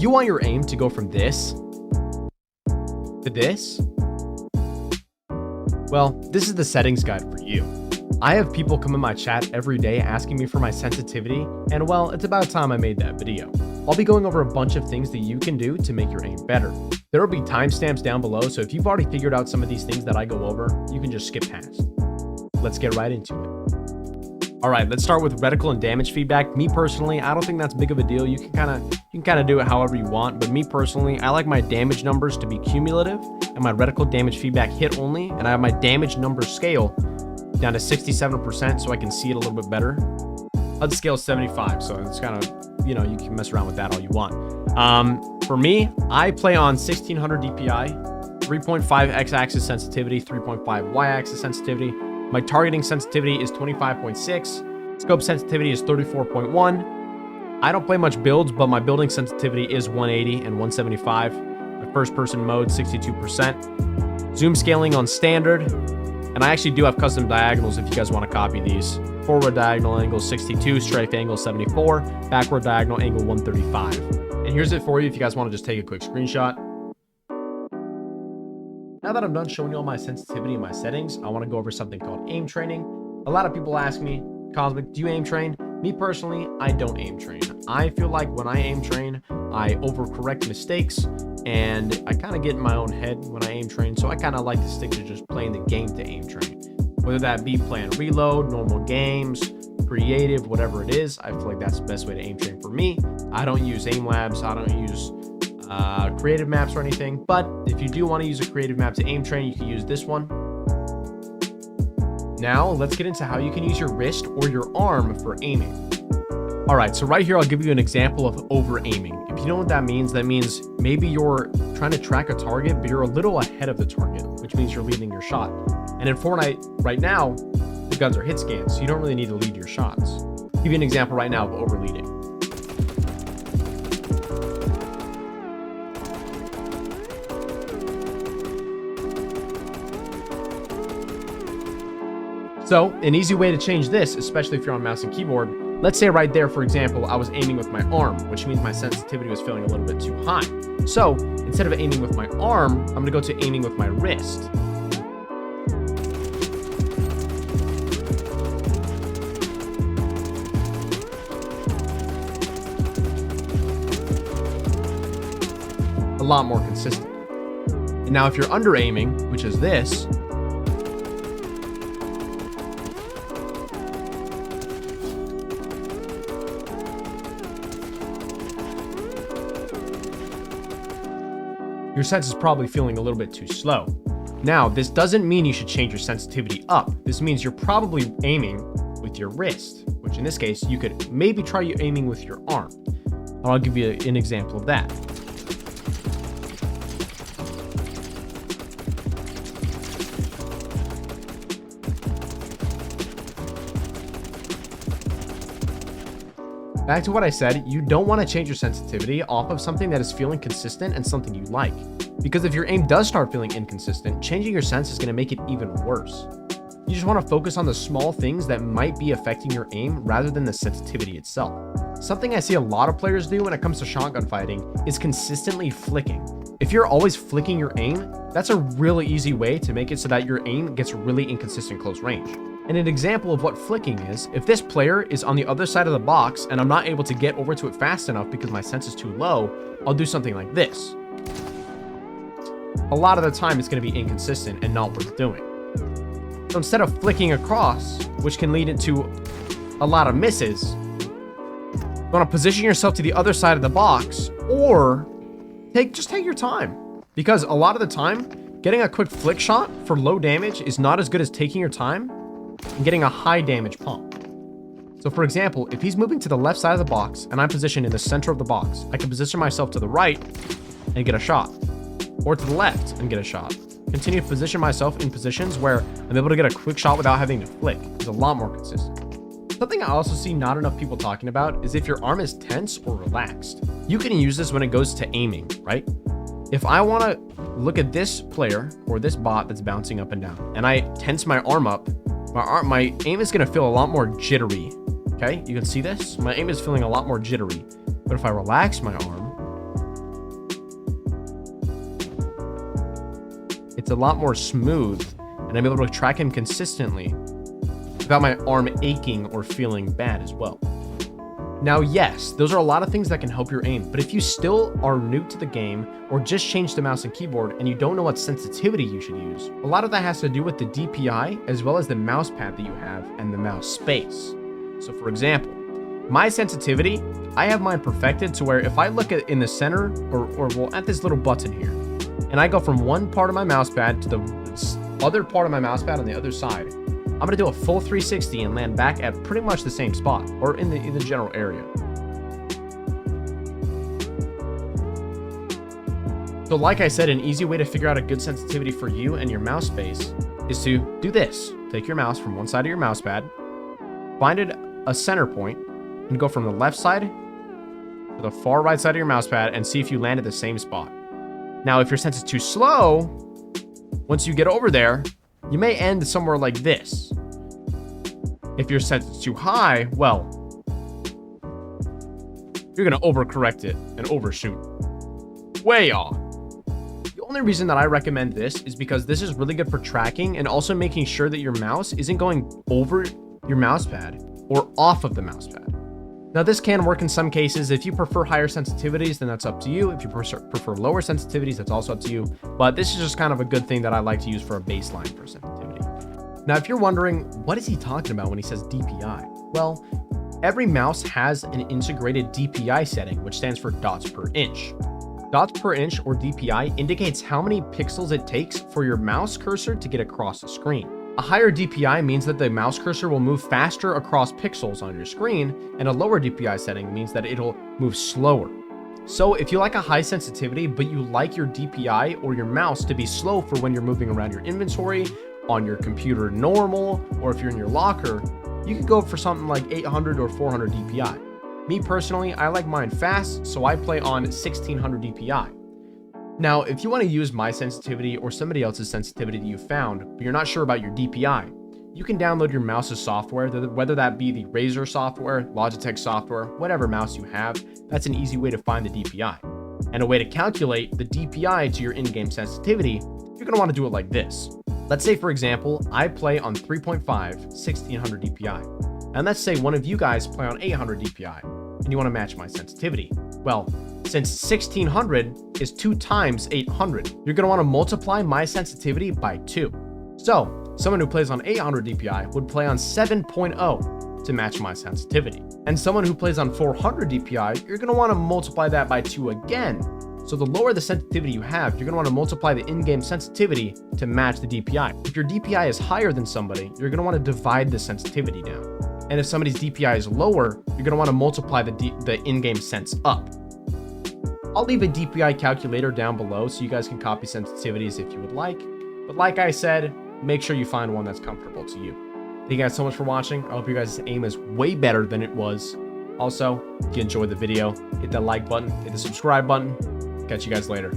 you want your aim to go from this to this, well, this is the settings guide for you. I have people come in my chat every day asking me for my sensitivity, and well, it's about time I made that video. I'll be going over a bunch of things that you can do to make your aim better. There will be timestamps down below, so if you've already figured out some of these things that I go over, you can just skip past. Let's get right into it. All right, let's start with reticle and damage feedback. Me personally, I don't think that's big of a deal. You can kind of do it however you want, but me personally, I like my damage numbers to be cumulative and my reticle damage feedback hit only, and I have my damage number scale down to 67% so I can see it a little bit better. HUD scale 75, so it's kind of, you can mess around with that all you want. For me, I play on 1600 DPI, 3.5 x-axis sensitivity, 3.5 y-axis sensitivity. My targeting sensitivity is 25.6. Scope sensitivity is 34.1. I don't play much builds, but my building sensitivity is 180 and 175. My first person mode, 62%. Zoom scaling on standard. And I actually do have custom diagonals if you guys want to copy these. Forward diagonal angle 62, strafe angle 74, backward diagonal angle 135. And here's it for you if you guys want to just take a quick screenshot. Now that I'm done showing you all my sensitivity and my settings, I want to go over something called aim training. A lot of people ask me, Cosmic, do you aim train? Me personally, I don't aim train. I feel like when I aim train, I overcorrect mistakes and I kind of get in my own head when I aim train. So I kind of like to stick to just playing the game to aim train. Whether that be playing reload, normal games, creative, whatever it is, I feel like that's the best way to aim train for me. I don't use aim labs. I don't use creative maps or anything, but if you do want to use a creative map to aim train, you can use this one. Now let's get into how you can use your wrist or your arm for aiming. All right, so right here I'll give you an example of over aiming. If you know what that means maybe you're trying to track a target but you're a little ahead of the target, which means you're leading your shot. And in Fortnite right now, the guns are hit scans, so you don't really need to lead your shots. I'll give you an example right now of over leading. So an easy way to change this, especially if you're on mouse and keyboard, let's say right there, for example, I was aiming with my arm, which means my sensitivity was feeling a little bit too high. So instead of aiming with my arm, I'm going to go to aiming with my wrist. A lot more consistent. And now if you're under aiming, which is this, your sense is probably feeling a little bit too slow. Now, this doesn't mean you should change your sensitivity up. This means you're probably aiming with your wrist, which in this case, you could maybe try aiming with your arm. And I'll give you an example of that. Back to what I said, you don't want to change your sensitivity off of something that is feeling consistent and something you like. Because if your aim does start feeling inconsistent, changing your sense is going to make it even worse. You just want to focus on the small things that might be affecting your aim rather than the sensitivity itself. Something I see a lot of players do when it comes to shotgun fighting is consistently flicking. If you're always flicking your aim, that's a really easy way to make it so that your aim gets really inconsistent close range. And an example of what flicking is, if this player is on the other side of the box and I'm not able to get over to it fast enough because my sense is too low, I'll do something like this. A lot of the time it's going to be inconsistent and not worth doing. So instead of flicking across, which can lead into a lot of misses, you want to position yourself to the other side of the box or just take your time. Because a lot of the time, getting a quick flick shot for low damage is not as good as taking your time and getting a high damage pump. So for example, if he's moving to the left side of the box and I'm positioned in the center of the box, I can position myself to the right and get a shot, or to the left and get a shot. Continue to position myself in positions where I'm able to get a quick shot without having to flick. It's a lot more consistent. Something I also see not enough people talking about is if your arm is tense or relaxed. You can use this when it goes to aiming, right? If I want to look at this player or this bot that's bouncing up and down, and I tense my arm up, my aim is going to feel a lot more jittery. Okay, you can see this. My aim is feeling a lot more jittery. But if I relax my arm, It's a lot more smooth, and I'm able to track him consistently without my arm aching or feeling bad as well. Now, yes, those are a lot of things that can help your aim, but if you still are new to the game or just changed the mouse and keyboard and you don't know what sensitivity you should use, a lot of that has to do with the DPI as well as the mouse pad that you have and the mouse space. So for example, my sensitivity, I have mine perfected to where if I look at in the center or well at this little button here, and I go from one part of my mouse pad to the other part of my mouse pad on the other side, I'm gonna do a full 360 and land back at pretty much the same spot or in the general area. So like I said, an easy way to figure out a good sensitivity for you and your mouse space is to do this. Take your mouse from one side of your mouse pad, find it a center point, and go from the left side to the far right side of your mouse pad and see if you land at the same spot. Now, if your sense is too slow, once you get over there, you may end somewhere like this. If your sense is too high, well, you're gonna overcorrect it and overshoot way off. The only reason that I recommend this is because this is really good for tracking and also making sure that your mouse isn't going over your mouse pad or off of the mouse pad. Now, this can work in some cases. If you prefer higher sensitivities, then that's up to you. If you prefer lower sensitivities, that's also up to you. But this is just kind of a good thing that I like to use for a baseline for sensitivity. Now, if you're wondering, what is he talking about when he says DPI? Well, every mouse has an integrated DPI setting, which stands for dots per inch. Dots per inch, or DPI, indicates how many pixels it takes for your mouse cursor to get across the screen. A higher DPI means that the mouse cursor will move faster across pixels on your screen, and a lower DPI setting means that it'll move slower. So if you like a high sensitivity, but you like your DPI or your mouse to be slow for when you're moving around your inventory, on your computer normal, or if you're in your locker, you could go for something like 800 or 400 DPI. Me personally, I like mine fast, so I play on 1600 DPI. Now, if you want to use my sensitivity or somebody else's sensitivity that you found, but you're not sure about your DPI, you can download your mouse's software, whether that be the Razer software, Logitech software, whatever mouse you have. That's an easy way to find the DPI. And a way to calculate the DPI to your in-game sensitivity, you're going to want to do it like this. Let's say, for example, I play on 3.5, 1600 DPI. And let's say one of you guys play on 800 DPI, and you want to match my sensitivity. Well, since 1600 is 2 times 800, you're going to want to multiply my sensitivity by 2. So, someone who plays on 800 DPI would play on 7.0 to match my sensitivity. And someone who plays on 400 DPI, you're going to want to multiply that by 2 again. So the lower the sensitivity you have, you're going to want to multiply the in-game sensitivity to match the DPI. If your DPI is higher than somebody, you're going to want to divide the sensitivity down. And if somebody's DPI is lower, you're going to want to multiply the in-game sense up. I'll leave a DPI calculator down below so you guys can copy sensitivities if you would like. But like I said, make sure you find one that's comfortable to you. Thank you guys so much for watching. I hope you guys' aim is way better than it was. Also, if you enjoyed the video, hit that like button, hit the subscribe button. Catch you guys later.